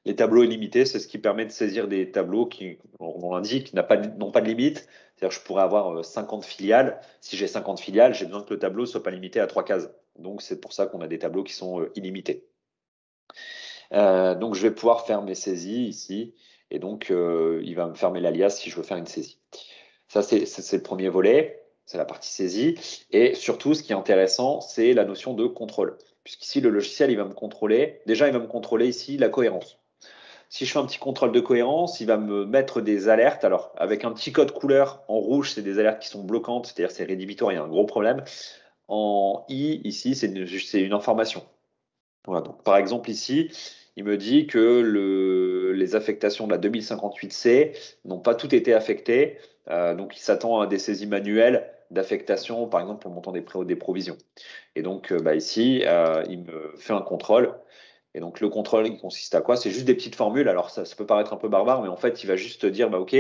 Les tableaux illimités, c'est ce qui permet de saisir des tableaux qui, on l'indique, n'ont pas de limite. C'est-à-dire que je pourrais avoir 50 filiales. Si j'ai 50 filiales, j'ai besoin que le tableau ne soit pas limité à 3 cases. Donc, c'est pour ça qu'on a des tableaux qui sont illimités. Donc, je vais pouvoir faire mes saisies ici. Et donc, il va me fermer l'alias si je veux faire une saisie. Ça, c'est le premier volet. C'est la partie saisie. Et surtout, ce qui est intéressant, c'est la notion de contrôle. Puisqu'ici, le logiciel, il va me contrôler. Déjà, il va me contrôler ici la cohérence. Si je fais un petit contrôle de cohérence, il va me mettre des alertes. Alors, avec un petit code couleur, en rouge, c'est des alertes qui sont bloquantes, c'est-à-dire c'est rédhibitoire, il y a un gros problème. En I, ici, c'est une information. Voilà, donc, par exemple, ici, il me dit que les affectations de la 2058C n'ont pas toutes été affectées. Donc, il s'attend à des saisies manuelles d'affectation, par exemple, pour le montant des provisions. Et donc, ici, il me fait un contrôle. Et donc, le contrôle, il consiste à quoi? C'est juste des petites formules. Alors, ça peut paraître un peu barbare, mais en fait, il va juste dire, bah, OK,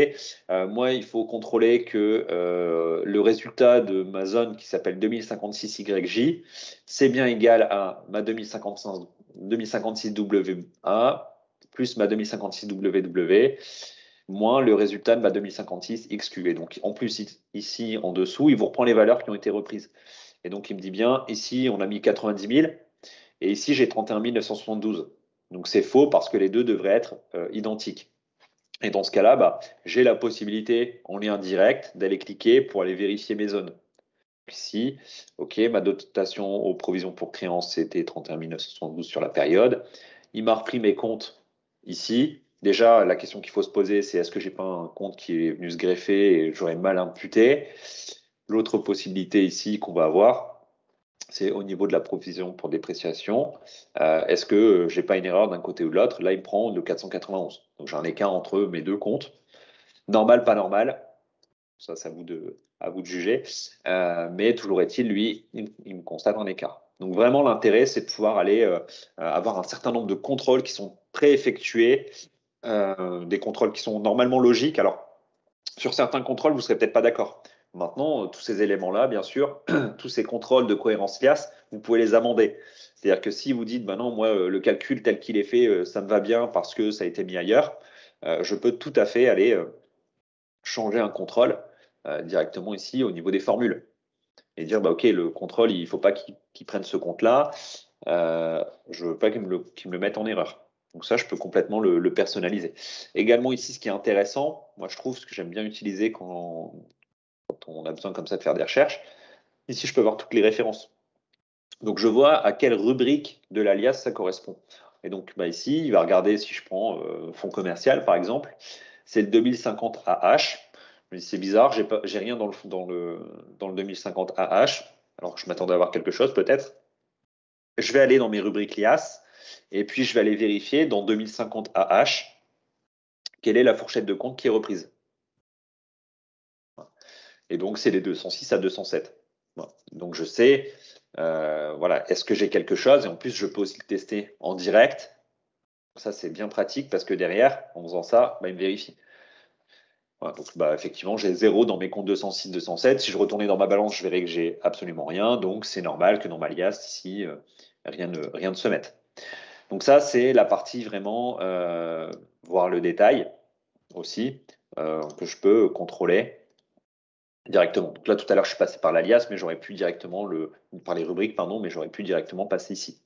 moi, il faut contrôler que le résultat de ma zone qui s'appelle 2056YJ, c'est bien égal à ma 2056WA plus ma 2056WW moins le résultat de ma 2056XQ. Et donc, en plus, ici, en dessous, il vous reprend les valeurs qui ont été reprises. Et donc, il me dit bien, ici, on a mis 90 000. Et ici, j'ai 31 972. Donc c'est faux parce que les deux devraient être identiques. Et dans ce cas-là, j'ai la possibilité, en lien direct, d'aller cliquer pour aller vérifier mes zones. Ici, OK, ma dotation aux provisions pour créances, c'était 31 972 sur la période. Il m'a repris mes comptes ici. Déjà, la question qu'il faut se poser, c'est est-ce que j'ai pas un compte qui est venu se greffer et j'aurais mal imputé? L'autre possibilité ici qu'on va avoir, c'est au niveau de la provision pour dépréciation. Est-ce que j'ai pas une erreur d'un côté ou de l'autre? Là, il prend le 491. Donc j'ai un écart entre mes deux comptes. Normal, pas normal. Ça, c'est à vous de juger. Mais toujours est-il, lui, il me constate un écart. Donc vraiment, l'intérêt, c'est de pouvoir aller avoir un certain nombre de contrôles qui sont préeffectués, des contrôles qui sont normalement logiques. Alors, sur certains contrôles, vous ne serez peut-être pas d'accord. Maintenant, tous ces éléments-là, bien sûr, tous ces contrôles de cohérence LIAS, vous pouvez les amender. C'est-à-dire que si vous dites, bah non, moi, le calcul tel qu'il est fait, ça me va bien parce que ça a été mis ailleurs, je peux tout à fait aller changer un contrôle directement ici au niveau des formules et dire, bah, OK, le contrôle, il ne faut pas qu'il prenne ce compte-là. Je ne veux pas qu'il me le mette en erreur. Donc ça, je peux complètement le personnaliser. Également ici, ce qui est intéressant, moi je trouve ce que j'aime bien utiliser quand on a besoin comme ça de faire des recherches, ici je peux voir toutes les références. Donc je vois à quelle rubrique de l'alias ça correspond. Et donc ici, il va regarder si je prends fonds commercial par exemple, c'est le 2050 AH. C'est bizarre, j'ai rien dans le 2050 AH, alors que je m'attendais à avoir quelque chose peut-être. Je vais aller dans mes rubriques LIAS et puis je vais aller vérifier dans 2050 AH quelle est la fourchette de compte qui est reprise. Et donc, c'est les 206 à 207. Voilà. Donc, je sais, voilà, est-ce que j'ai quelque chose? Et en plus, je peux aussi le tester en direct. Ça, c'est bien pratique parce que derrière, en faisant ça, il me vérifie. Voilà, donc, effectivement, j'ai 0 dans mes comptes 206, 207. Si je retournais dans ma balance, je verrais que j'ai absolument rien. Donc, c'est normal que dans ma liasse, ici, rien ne se mette. Donc, ça, c'est la partie vraiment voir le détail aussi que je peux contrôler directement. Donc là, tout à l'heure, je suis passé par l'alias, mais j'aurais pu directement par les rubriques, pardon, mais j'aurais pu directement passer ici.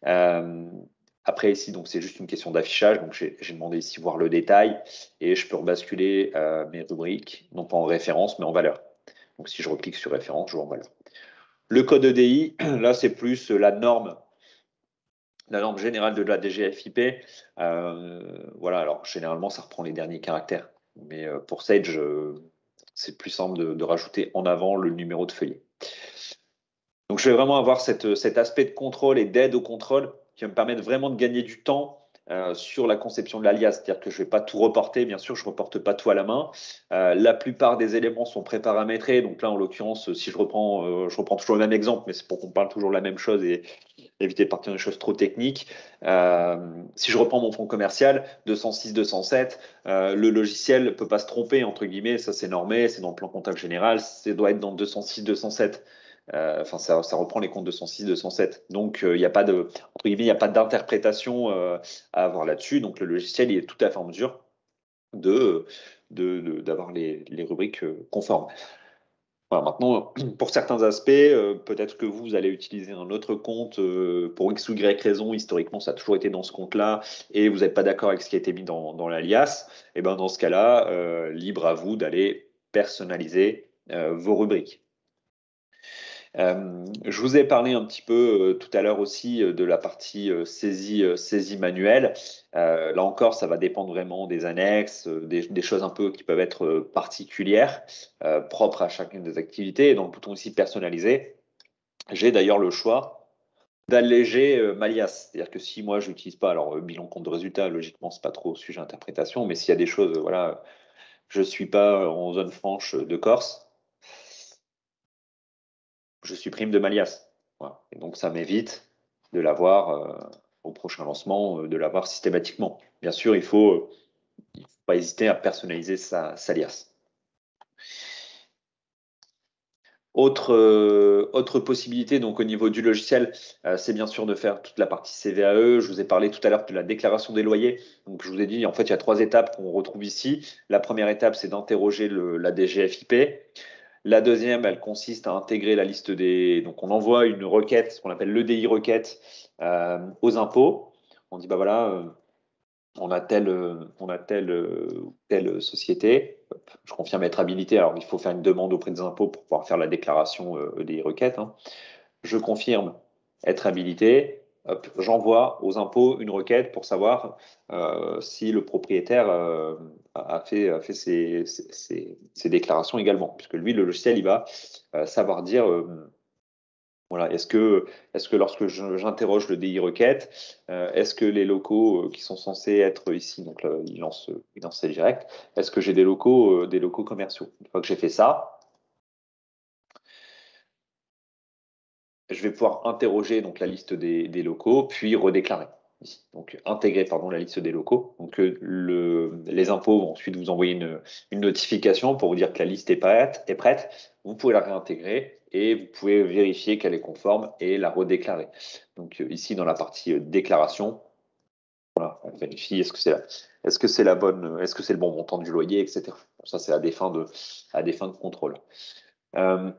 Après, ici, donc c'est juste une question d'affichage. Donc j'ai demandé ici voir le détail et je peux rebasculer mes rubriques, non pas en référence, mais en valeur. Donc si je reclique sur référence, je vois en valeur. Le code EDI, là, c'est plus la norme générale de la DGFIP. Voilà, alors généralement, ça reprend les derniers caractères. Mais pour Sage, c'est plus simple de rajouter en avant le numéro de feuillet. Donc, je vais vraiment avoir cet aspect de contrôle et d'aide au contrôle qui va me permettre vraiment de gagner du temps sur la conception de l'alias. C'est-à-dire que je ne vais pas tout reporter, bien sûr, je ne reporte pas tout à la main. La plupart des éléments sont préparamétrés. Donc là, en l'occurrence, si je reprends toujours le même exemple, mais c'est pour qu'on parle toujours de la même chose et éviter de partir dans des choses trop techniques. Si je reprends mon fonds commercial, 206, 207, le logiciel ne peut pas se tromper, entre guillemets, ça c'est normé, c'est dans le plan comptable général, ça doit être dans 206, 207. Enfin, ça reprend les comptes 206, 207. Donc, il n'y a pas de, entre guillemets, il n'y a pas d'interprétation à avoir là-dessus. Donc, le logiciel, il est tout à fait en mesure d'avoir les rubriques conformes. Voilà, maintenant, pour certains aspects, peut-être que vous allez utiliser un autre compte pour X ou Y raison. Historiquement, ça a toujours été dans ce compte-là et vous n'êtes pas d'accord avec ce qui a été mis dans l'alias. Et ben, dans ce cas-là, libre à vous d'aller personnaliser vos rubriques. Je vous ai parlé un petit peu tout à l'heure aussi de la partie saisie manuelle. Là encore, ça va dépendre vraiment des annexes, des choses un peu qui peuvent être particulières, propres à chacune des activités. Et dans le bouton ici personnalisé, j'ai d'ailleurs le choix d'alléger Malias. C'est-à-dire que si moi je n'utilise pas, alors bilan compte de résultat, logiquement, c'est pas trop sujet à interprétation, mais s'il y a des choses, voilà, je suis pas en zone franche de Corse, je supprime de Malias. Voilà. Et donc, ça m'évite de l'avoir au prochain lancement, de l'avoir systématiquement. Bien sûr, il faut pas hésiter à personnaliser sa liasse. Autre possibilité, donc au niveau du logiciel, c'est bien sûr de faire toute la partie CVAE. Je vous ai parlé tout à l'heure de la déclaration des loyers. Donc, je vous ai dit, en fait, il y a 3 étapes qu'on retrouve ici. La première étape, c'est d'interroger la DGFIP. La deuxième, elle consiste à intégrer la liste des. Donc, on envoie une requête, ce qu'on appelle l'EDI requête, aux impôts. On dit, bah voilà, on a telle société. Hop, je confirme être habilité. Alors, il faut faire une demande auprès des impôts pour pouvoir faire la déclaration EDI requête, hein. Je confirme être habilité. Hop, j'envoie aux impôts une requête pour savoir si le propriétaire a fait ses déclarations également. Puisque lui, le logiciel, il va savoir dire voilà, est-ce que lorsque j'interroge le DI requête, est-ce que les locaux qui sont censés être ici, donc là, il lance direct, est-ce que j'ai des locaux commerciaux? Une fois que j'ai fait ça, je vais pouvoir interroger donc la liste des locaux, puis redéclarer ici. Donc intégrer pardon, la liste des locaux. Donc les impôts vont ensuite vous envoyer une notification pour vous dire que la liste est prête. Vous pouvez la réintégrer et vous pouvez vérifier qu'elle est conforme et la redéclarer. Donc ici dans la partie déclaration, voilà, on vérifie est-ce que c'est la bonne, est-ce que c'est le bon montant du loyer, etc. Ça c'est à des fins de contrôle. Euh,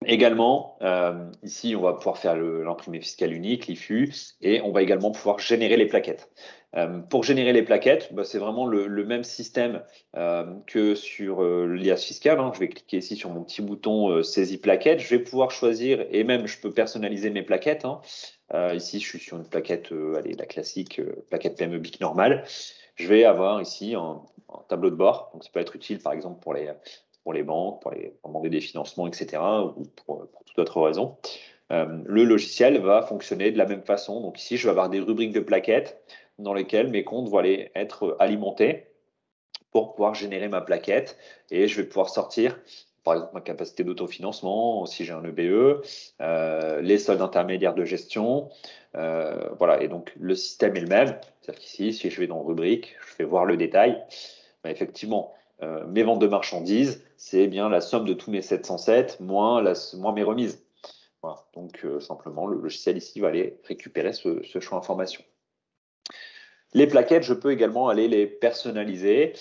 Également, ici, on va pouvoir faire l'imprimé fiscal unique, l'IFU, et on va également pouvoir générer les plaquettes. Pour générer les plaquettes, bah, c'est vraiment le même système que sur l'IAS fiscal, hein. Je vais cliquer ici sur mon petit bouton saisie plaquette. Je vais pouvoir choisir, et même je peux personnaliser mes plaquettes, hein. Ici, je suis sur une plaquette, allez, la classique plaquette PME BIC normale. Je vais avoir ici un tableau de bord. Donc, ça peut être utile, par exemple, pour les banques, pour demander des financements, etc., ou pour toute autre raison. Le logiciel va fonctionner de la même façon. Donc ici, je vais avoir des rubriques de plaquettes dans lesquelles mes comptes vont aller être alimentés pour pouvoir générer ma plaquette et je vais pouvoir sortir, par exemple, ma capacité d'autofinancement, si j'ai un EBE, les soldes intermédiaires de gestion. Voilà, et donc le système est le même. C'est-à-dire qu'ici, si je vais dans rubrique, je vais voir le détail. Ben, effectivement, mes ventes de marchandises, c'est bien la somme de tous mes 707 moins mes remises. Voilà. Donc, simplement, le logiciel ici va aller récupérer ce champ information. Les plaquettes, je peux également aller les personnaliser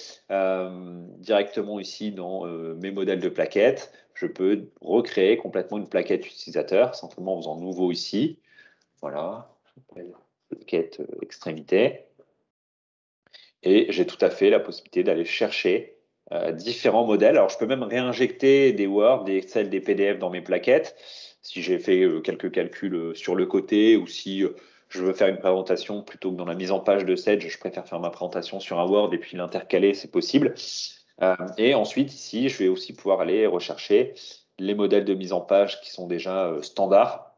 directement ici dans mes modèles de plaquettes. Je peux recréer complètement une plaquette utilisateur, simplement en faisant nouveau ici. Voilà, plaquette extrémité. Et j'ai tout à fait la possibilité d'aller chercher différents modèles. Alors, je peux même réinjecter des Word, des Excel, des PDF dans mes plaquettes. Si j'ai fait quelques calculs sur le côté ou si je veux faire une présentation plutôt que dans la mise en page de Sage, je préfère faire ma présentation sur un Word et puis l'intercaler, c'est possible. Et ensuite, ici, je vais aussi pouvoir aller rechercher les modèles de mise en page qui sont déjà standards,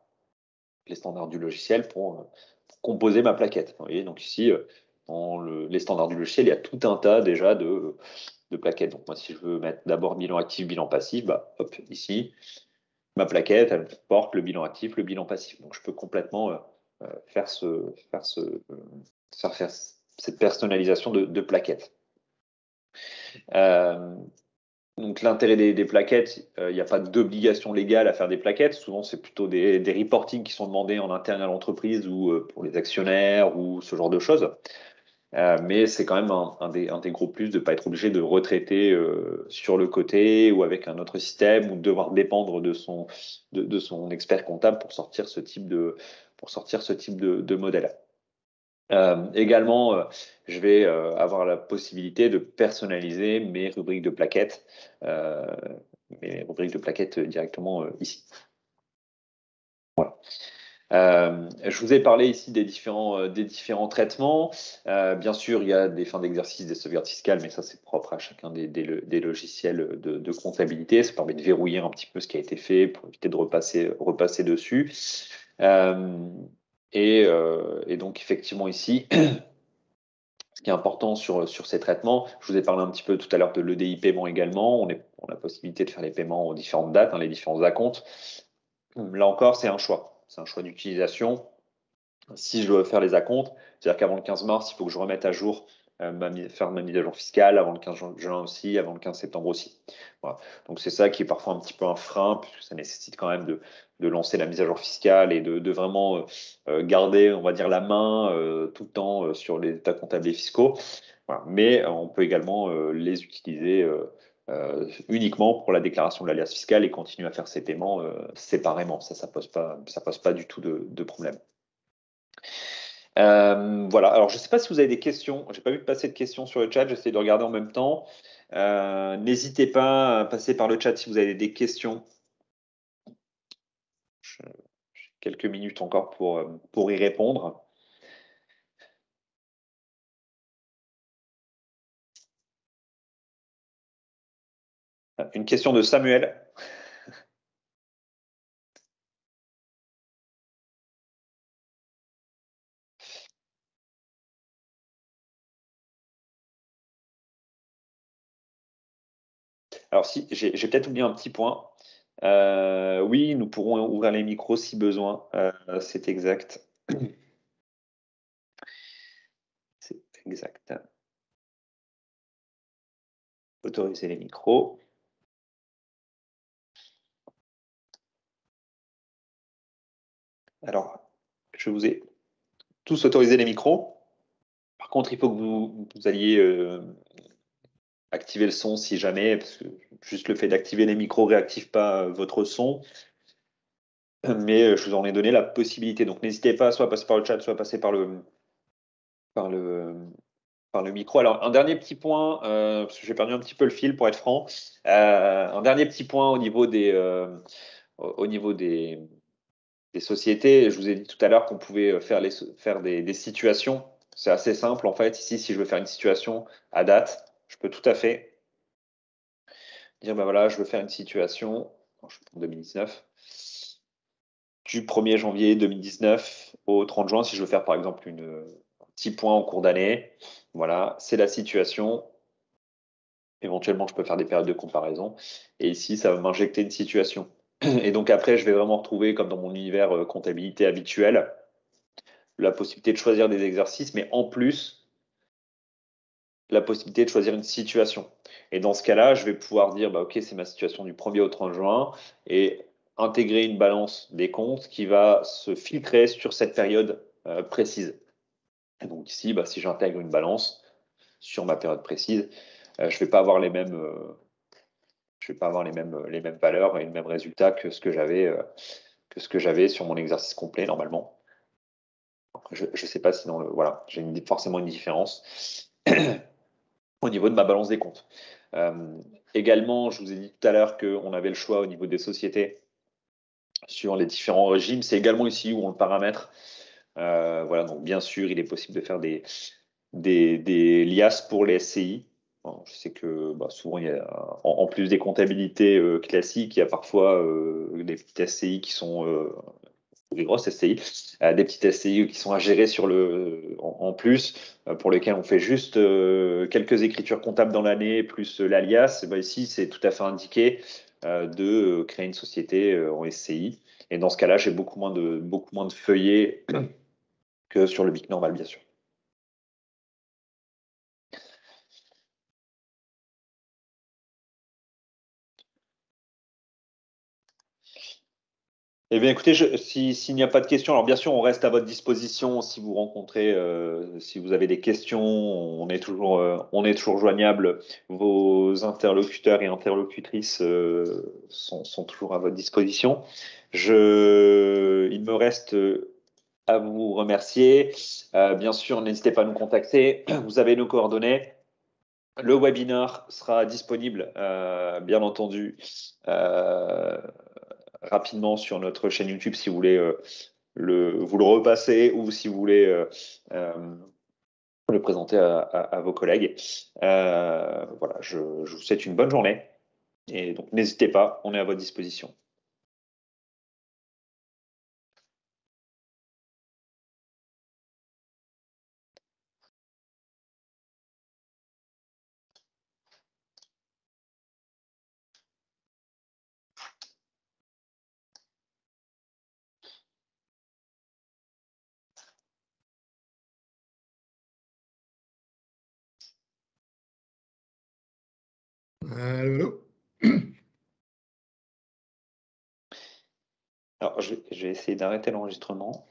les standards du logiciel pour composer ma plaquette. Vous voyez, donc ici, dans les standards du logiciel, il y a tout un tas déjà de plaquettes. Donc moi, si je veux mettre d'abord bilan actif, bilan passif, bah, hop, ici, ma plaquette, elle porte le bilan actif, le bilan passif. Donc je peux complètement faire cette personnalisation de plaquettes. Donc l'intérêt des plaquettes, il n'y a pas d'obligation légale à faire des plaquettes. Souvent, c'est plutôt des reportings qui sont demandés en interne à l'entreprise ou pour les actionnaires ou ce genre de choses. Mais c'est quand même un des gros plus de ne pas être obligé de retraiter sur le côté ou avec un autre système ou de devoir dépendre de son expert comptable pour sortir ce type de modèle. Également, je vais avoir la possibilité de personnaliser mes rubriques de plaquettes, euh, directement ici. Voilà. Je vous ai parlé ici des différents traitements. Bien sûr, il y a des fins d'exercice, des sauvegardes fiscales, mais ça, c'est propre à chacun des logiciels de comptabilité. Ça permet de verrouiller un petit peu ce qui a été fait pour éviter de repasser dessus. Et donc, effectivement, ici, ce qui est important sur ces traitements, je vous ai parlé un petit peu tout à l'heure de l'EDI paiement également. On a la possibilité de faire les paiements aux différentes dates, les différents acomptes. Là encore, c'est un choix. C'est un choix d'utilisation. Si je dois faire les acomptes, c'est-à-dire qu'avant le 15 mars, il faut que je remette à jour, faire ma mise à jour fiscale, avant le 15 juin aussi, avant le 15 septembre aussi. Voilà. Donc c'est ça qui est parfois un petit peu un frein, puisque ça nécessite quand même de lancer la mise à jour fiscale et de vraiment garder, on va dire, la main tout le temps sur les états comptables et fiscaux. Voilà. Mais on peut également les utiliser uniquement pour la déclaration de l'alias fiscal et continuer à faire ces paiements séparément. Ça pose pas du tout de problème. Voilà. Alors, je ne sais pas si vous avez des questions. J'ai pas vu passer de questions sur le chat. J'essaie de regarder en même temps. N'hésitez pas à passer par le chat si vous avez des questions. J'ai quelques minutes encore pour y répondre. Une question de Samuel. Alors, si, j'ai peut-être oublié un petit point. Oui, nous pourrons ouvrir les micros si besoin. C'est exact. C'est exact. Autoriser les micros. Alors, je vous ai tous autorisé les micros. Par contre, il faut que vous alliez activer le son si jamais, parce que juste le fait d'activer les micros ne réactive pas votre son. Mais je vous en ai donné la possibilité. Donc n'hésitez pas, soit à passer par le chat, soit à passer par le, par le micro. Alors, un dernier petit point, parce que j'ai perdu un petit peu le fil pour être franc. Un dernier petit point au niveau des sociétés. Je vous ai dit tout à l'heure qu'on pouvait faire des situations. C'est assez simple en fait. Ici, si je veux faire une situation à date, je peux tout à fait dire, ben voilà, je veux faire une situation, je prends 2019, du 1er janvier 2019 au 30 juin, si je veux faire par exemple un petit point en cours d'année, voilà, c'est la situation. Éventuellement, je peux faire des périodes de comparaison. Et ici, ça va m'injecter une situation. Et donc après, je vais vraiment retrouver, comme dans mon univers comptabilité habituel, la possibilité de choisir des exercices, mais en plus, la possibilité de choisir une situation. Et dans ce cas-là, je vais pouvoir dire, bah, OK, c'est ma situation du 1er au 30 juin et intégrer une balance des comptes qui va se filtrer sur cette période précise. Et donc ici, bah, si j'intègre une balance sur ma période précise, je ne vais pas avoir les mêmes valeurs et le même résultat que ce que j'avais sur mon exercice complet normalement. Je ne sais pas si voilà, j'ai forcément une différence au niveau de ma balance des comptes. Également, je vous ai dit tout à l'heure qu'on avait le choix au niveau des sociétés sur les différents régimes. C'est également ici où on le paramètre. Voilà, donc bien sûr, il est possible de faire des liasses pour les SCI. Bon, je sais que bah, souvent, en plus des comptabilités classiques, il y a parfois des petites SCI qui sont des grosses SCI, des petites SCI qui sont à gérer en plus, pour lesquelles on fait juste quelques écritures comptables dans l'année, plus l'alias. Bah, ici, c'est tout à fait indiqué de créer une société en SCI. Et dans ce cas-là, j'ai beaucoup moins de feuillets que sur le BIC normal, bien sûr. Eh bien, écoutez, s'il n'y a pas de questions, alors bien sûr, on reste à votre disposition si vous rencontrez, si vous avez des questions, on est toujours joignable. Vos interlocuteurs et interlocutrices sont toujours à votre disposition. Il me reste à vous remercier. Bien sûr, n'hésitez pas à nous contacter. Vous avez nos coordonnées. Le webinar sera disponible, bien entendu, euh, rapidement sur notre chaîne YouTube si vous voulez vous le repasser ou si vous voulez euh, le présenter à vos collègues. Voilà, je vous souhaite une bonne journée et donc n'hésitez pas, on est à votre disposition. Allô, Alors, je vais essayer d'arrêter l'enregistrement.